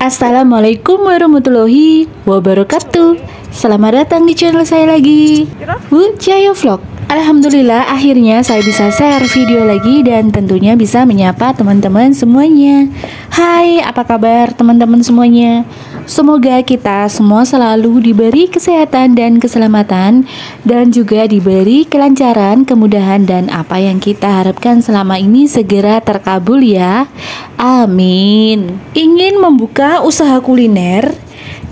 Assalamualaikum warahmatullahi wabarakatuh. Selamat datang di channel saya lagi, Bu Jayo Vlog. Alhamdulillah akhirnya saya bisa share video lagi dan tentunya bisa menyapa teman-teman semuanya. Hai, apa kabar teman-teman semuanya? Semoga kita semua selalu diberi kesehatan dan keselamatan, dan juga diberi kelancaran, kemudahan, dan apa yang kita harapkan selama ini segera terkabul ya. Amin. Ingin membuka usaha kuliner,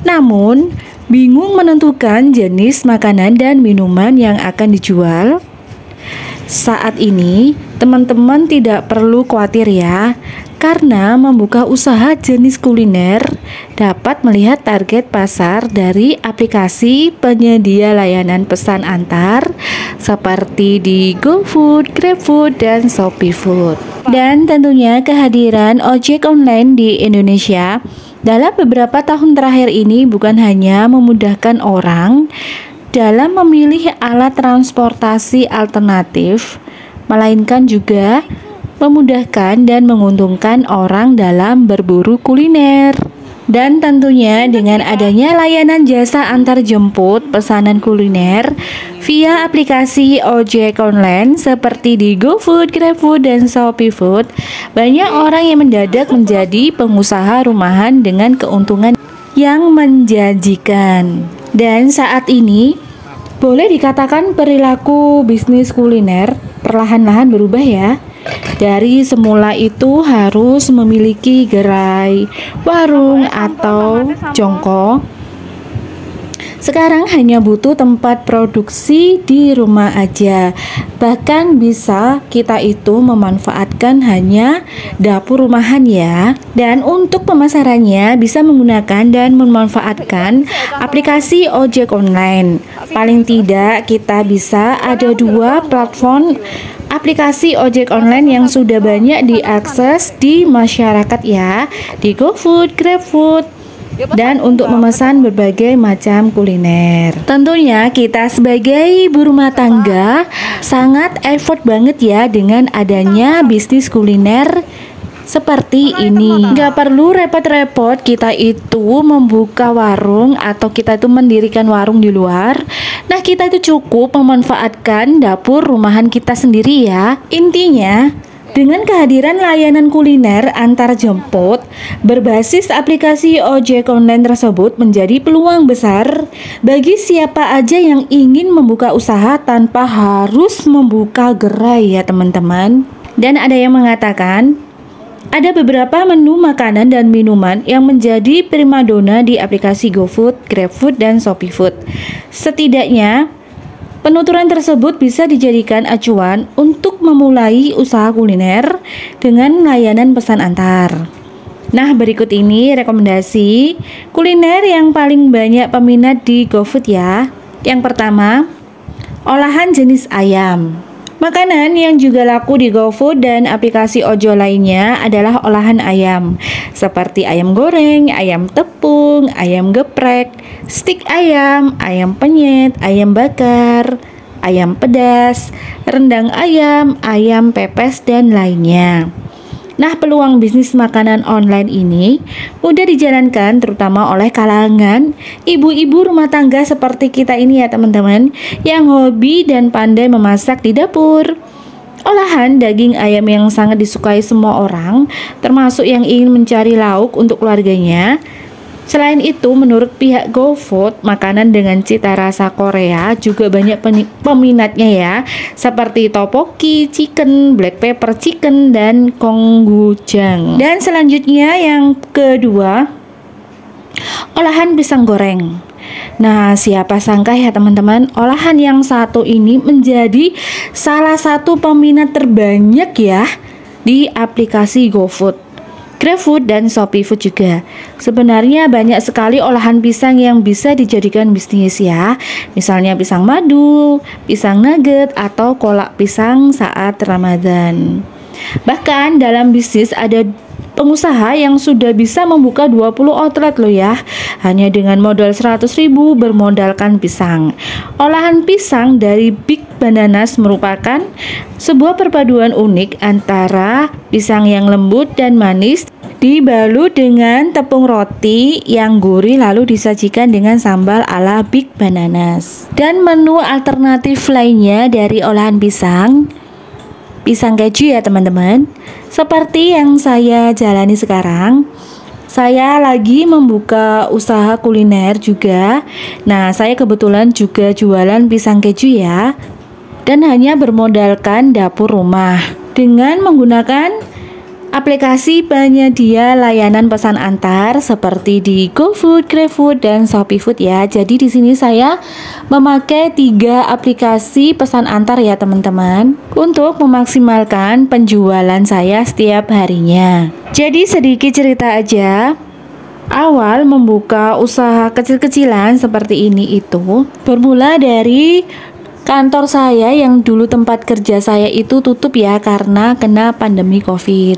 namun bingung menentukan jenis makanan dan minuman yang akan dijual? Saat ini, teman-teman tidak perlu khawatir ya, karena membuka usaha jenis kuliner dapat melihat target pasar dari aplikasi penyedia layanan pesan antar seperti di GoFood, GrabFood, dan ShopeeFood. Dan tentunya kehadiran ojek online di Indonesia dalam beberapa tahun terakhir ini bukan hanya memudahkan orang dalam memilih alat transportasi alternatif, melainkan juga memudahkan dan menguntungkan orang dalam berburu kuliner. Dan tentunya dengan adanya layanan jasa antar jemput pesanan kuliner via aplikasi ojek online seperti di GoFood, GrabFood, dan ShopeeFood, banyak orang yang mendadak menjadi pengusaha rumahan dengan keuntungan yang menjanjikan. Dan saat ini boleh dikatakan perilaku bisnis kuliner perlahan-lahan berubah ya. Dari semula itu harus memiliki gerai, warung, atau jongkok, sekarang hanya butuh tempat produksi di rumah aja. Bahkan bisa kita itu memanfaatkan hanya dapur rumahan ya. Dan untuk pemasarannya bisa menggunakan dan memanfaatkan aplikasi ojek online. Paling tidak kita bisa ada 2 platform aplikasi ojek online yang sudah banyak diakses di masyarakat ya, di GoFood, GrabFood, dan untuk memesan berbagai macam kuliner. Tentunya kita sebagai ibu rumah tangga sangat effort banget ya dengan adanya bisnis kuliner seperti ini. Nggak perlu repot-repot kita itu membuka warung atau kita itu mendirikan warung di luar. Nah, kita itu cukup memanfaatkan dapur rumahan kita sendiri ya. Intinya, dengan kehadiran layanan kuliner antar jemput berbasis aplikasi ojek online tersebut menjadi peluang besar bagi siapa aja yang ingin membuka usaha tanpa harus membuka gerai ya teman-teman. Dan ada yang mengatakan ada beberapa menu makanan dan minuman yang menjadi primadona di aplikasi GoFood, GrabFood, dan ShopeeFood. Setidaknya penuturan tersebut bisa dijadikan acuan untuk memulai usaha kuliner dengan layanan pesan antar. Nah, berikut ini rekomendasi kuliner yang paling banyak peminat di GoFood ya. Yang pertama, olahan jenis ayam. Makanan yang juga laku di GoFood dan aplikasi ojol lainnya adalah olahan ayam, seperti ayam goreng, ayam tepung, ayam geprek, stik ayam, ayam penyet, ayam bakar, ayam pedas, rendang ayam, ayam pepes, dan lainnya. Nah, peluang bisnis makanan online ini mudah dijalankan terutama oleh kalangan ibu-ibu rumah tangga seperti kita ini ya teman-teman, yang hobi dan pandai memasak di dapur. Olahan daging ayam yang sangat disukai semua orang, termasuk yang ingin mencari lauk untuk keluarganya. Selain itu, menurut pihak GoFood, makanan dengan cita rasa Korea juga banyak peminatnya ya, seperti tteokbokki chicken, black pepper chicken, dan konggujang. Dan selanjutnya yang kedua, olahan pisang goreng. Nah, siapa sangka ya teman-teman, olahan yang satu ini menjadi salah satu peminat terbanyak ya di aplikasi GoFood, GrabFood, dan ShopeeFood juga. Sebenarnya banyak sekali olahan pisang yang bisa dijadikan bisnis ya. Misalnya pisang madu, pisang nugget, atau kolak pisang saat Ramadan. Bahkan dalam bisnis ada pengusaha yang sudah bisa membuka 20 outlet loh ya, hanya dengan modal 100.000 bermodalkan pisang. Olahan pisang dari Big Bananas merupakan sebuah perpaduan unik antara pisang yang lembut dan manis dibalut dengan tepung roti yang gurih lalu disajikan dengan sambal ala Big Bananas. Dan menu alternatif lainnya dari olahan pisang keju ya teman-teman. Seperti yang saya jalani sekarang, saya lagi membuka usaha kuliner juga. Nah, saya kebetulan juga jualan pisang keju ya. Dan hanya bermodalkan dapur rumah dengan menggunakan aplikasi penyedia layanan pesan antar seperti di GoFood, GrabFood, dan ShopeeFood ya. Jadi di sini saya memakai 3 aplikasi pesan antar ya teman-teman untuk memaksimalkan penjualan saya setiap harinya. Jadi sedikit cerita aja. Awal membuka usaha kecil-kecilan seperti ini itu bermula dari kantor saya yang dulu tempat kerja saya itu tutup ya karena kena pandemi COVID.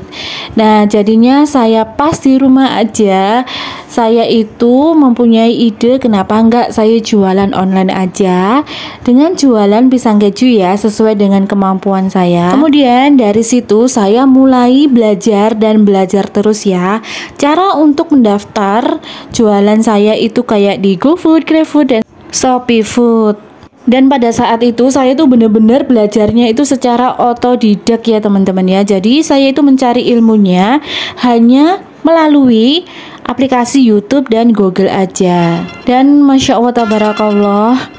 Nah, jadinya saya pas di rumah aja, saya itu mempunyai ide kenapa enggak saya jualan online aja dengan jualan pisang keju ya sesuai dengan kemampuan saya. Kemudian dari situ saya mulai belajar dan belajar terus ya. Cara untuk mendaftar jualan saya itu kayak di GoFood, GrabFood, dan ShopeeFood. Dan pada saat itu saya tuh bener-bener belajarnya itu secara otodidak ya teman-teman ya. Jadi saya itu mencari ilmunya hanya melalui aplikasi YouTube dan Google aja. Dan Masya Allah tabarakallah,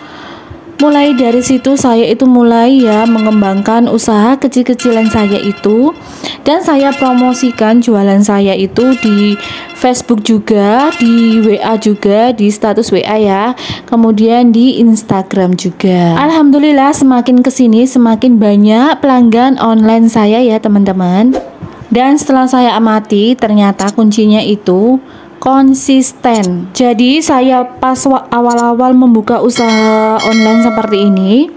mulai dari situ saya itu mulai ya mengembangkan usaha kecil-kecilan saya itu. Dan saya promosikan jualan saya itu di Facebook juga, di WA juga, di status WA ya, kemudian di Instagram juga. Alhamdulillah semakin kesini semakin banyak pelanggan online saya ya teman-teman. Dan setelah saya amati ternyata kuncinya itu konsisten. Jadi saya pas awal-awal membuka usaha online seperti ini,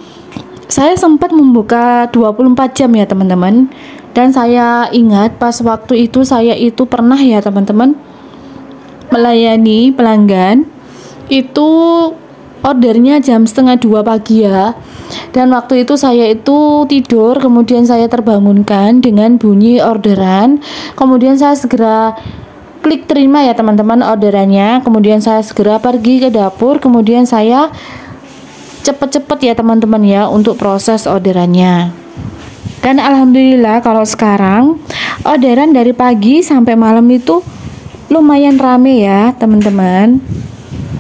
saya sempat membuka 24 jam ya teman-teman. Dan saya ingat pas waktu itu saya itu pernah ya teman-teman melayani pelanggan itu ordernya jam 1:30 pagi ya. Dan waktu itu saya itu tidur, kemudian saya terbangunkan dengan bunyi orderan. Kemudian saya segera klik terima ya teman-teman orderannya. Kemudian saya segera pergi ke dapur, kemudian saya cepet-cepet ya teman-teman ya untuk proses orderannya. Dan alhamdulillah kalau sekarang orderan dari pagi sampai malam itu lumayan rame ya teman-teman.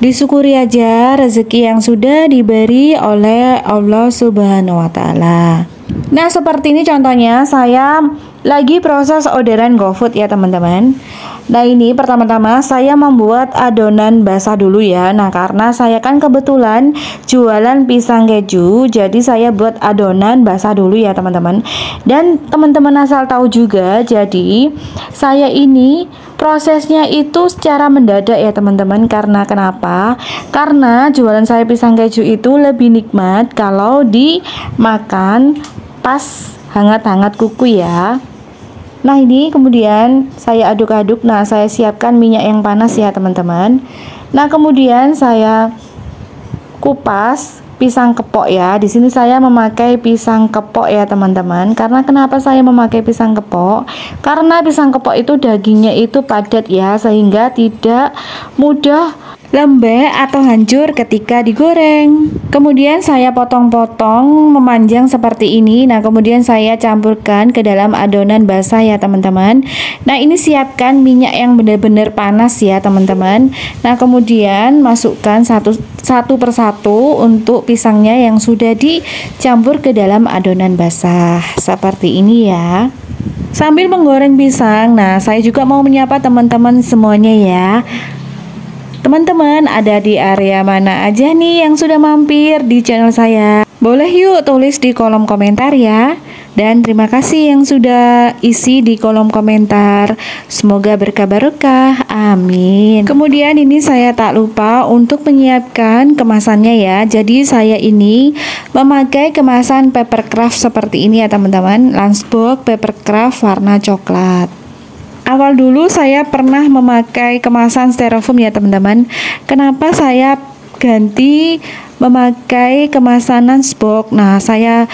Disyukuri aja rezeki yang sudah diberi oleh Allah Subhanahu wa Ta'ala. Nah, seperti ini contohnya saya lagi proses orderan GoFood ya teman-teman. Nah, ini pertama-tama saya membuat adonan basah dulu ya. Nah, karena saya kan kebetulan jualan pisang keju, jadi saya buat adonan basah dulu ya teman-teman. Dan teman-teman asal tahu juga, jadi saya ini prosesnya itu secara mendadak ya teman-teman. Karena kenapa? Karena jualan saya pisang keju itu lebih nikmat kalau dimakan pas hangat-hangat kuku ya. Nah, ini kemudian saya aduk-aduk. Nah, saya siapkan minyak yang panas ya teman-teman. Nah, kemudian saya kupas pisang kepok ya. Di sini saya memakai pisang kepok ya teman-teman. Karena kenapa saya memakai pisang kepok? Karena pisang kepok itu dagingnya itu padat ya, sehingga tidak mudah lembek atau hancur ketika digoreng. Kemudian saya potong-potong memanjang seperti ini. Nah, kemudian saya campurkan ke dalam adonan basah ya teman-teman. Nah, ini siapkan minyak yang benar-benar panas ya teman-teman. Nah, kemudian masukkan satu persatu untuk pisangnya yang sudah dicampur ke dalam adonan basah seperti ini ya. Sambil menggoreng pisang, nah saya juga mau menyapa teman-teman semuanya ya. Teman-teman ada di area mana aja nih yang sudah mampir di channel saya? Boleh yuk tulis di kolom komentar ya. Dan terima kasih yang sudah isi di kolom komentar. Semoga berkah barokah. Amin. Kemudian ini saya tak lupa untuk menyiapkan kemasannya ya. Jadi saya ini memakai kemasan papercraft seperti ini ya teman-teman. Lunchbox papercraft warna coklat. Awal dulu saya pernah memakai kemasan styrofoam ya teman-teman. Kenapa saya ganti memakai kemasan lunchbox. Nah, saya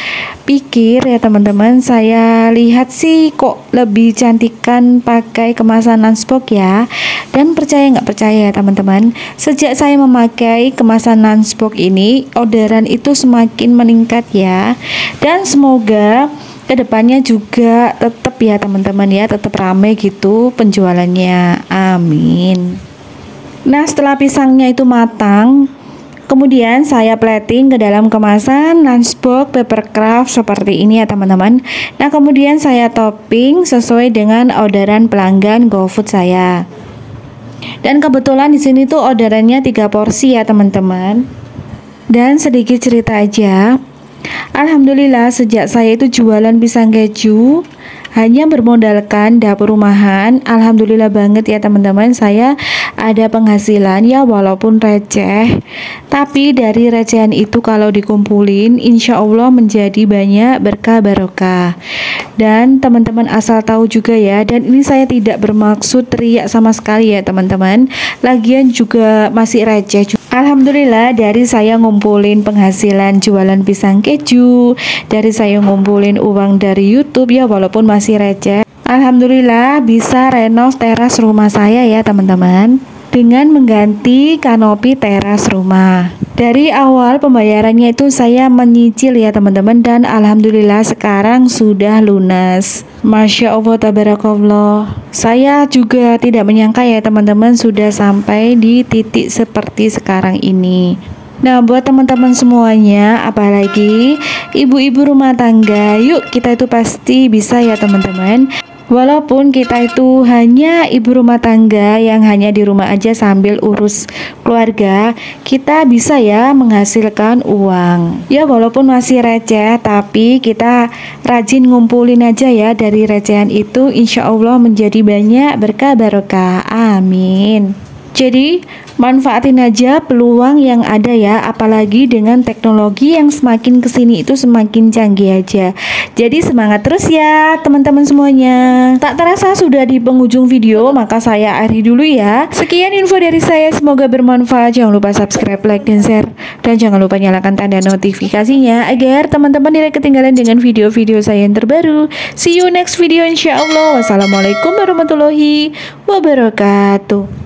pikir ya teman-teman, saya lihat sih kok lebih cantikan pakai kemasan lunchbox ya. Dan percaya nggak percaya ya teman-teman, sejak saya memakai kemasan lunchbox ini, orderan itu semakin meningkat ya. Dan semoga kedepannya juga tetap ya teman-teman ya, tetap rame gitu penjualannya, amin. Nah, setelah pisangnya itu matang, kemudian saya plating ke dalam kemasan lunchbox papercraft seperti ini ya teman-teman. Nah, kemudian saya topping sesuai dengan orderan pelanggan GoFood saya. Dan kebetulan di sini tuh orderannya 3 porsi ya teman-teman. Dan sedikit cerita aja. Alhamdulillah sejak saya itu jualan pisang keju hanya bermodalkan dapur rumahan, alhamdulillah banget ya teman-teman, saya ada penghasilan ya walaupun receh, tapi dari recehan itu kalau dikumpulin insya Allah menjadi banyak berkah barokah. Dan teman-teman asal tahu juga ya, dan ini saya tidak bermaksud teriak sama sekali ya teman-teman, lagian juga masih receh. Alhamdulillah dari saya ngumpulin penghasilan jualan pisang keju, dari saya ngumpulin uang dari YouTube ya walaupun masih receh, alhamdulillah bisa renov teras rumah saya ya teman-teman, dengan mengganti kanopi teras rumah. Dari awal pembayarannya itu saya menyicil ya teman-teman, dan alhamdulillah sekarang sudah lunas. Masya Allah tabarakallah. Saya juga tidak menyangka ya teman-teman sudah sampai di titik seperti sekarang ini. Nah, buat teman-teman semuanya, apalagi ibu-ibu rumah tangga, yuk kita itu pasti bisa ya teman-teman. Walaupun kita itu hanya ibu rumah tangga yang hanya di rumah aja sambil urus keluarga, kita bisa ya menghasilkan uang. Ya walaupun masih receh, tapi kita rajin ngumpulin aja ya dari recehan itu, insya Allah menjadi banyak berkah barokah. Amin. Jadi manfaatin aja peluang yang ada ya, apalagi dengan teknologi yang semakin kesini itu semakin canggih aja. Jadi semangat terus ya teman-teman semuanya. Tak terasa sudah di penghujung video, maka saya akhiri dulu ya. Sekian info dari saya, semoga bermanfaat. Jangan lupa subscribe, like, dan share, dan jangan lupa nyalakan tanda notifikasinya agar teman-teman tidak ketinggalan dengan video-video saya yang terbaru. See you next video insya Allah. Wassalamualaikum warahmatullahi wabarakatuh.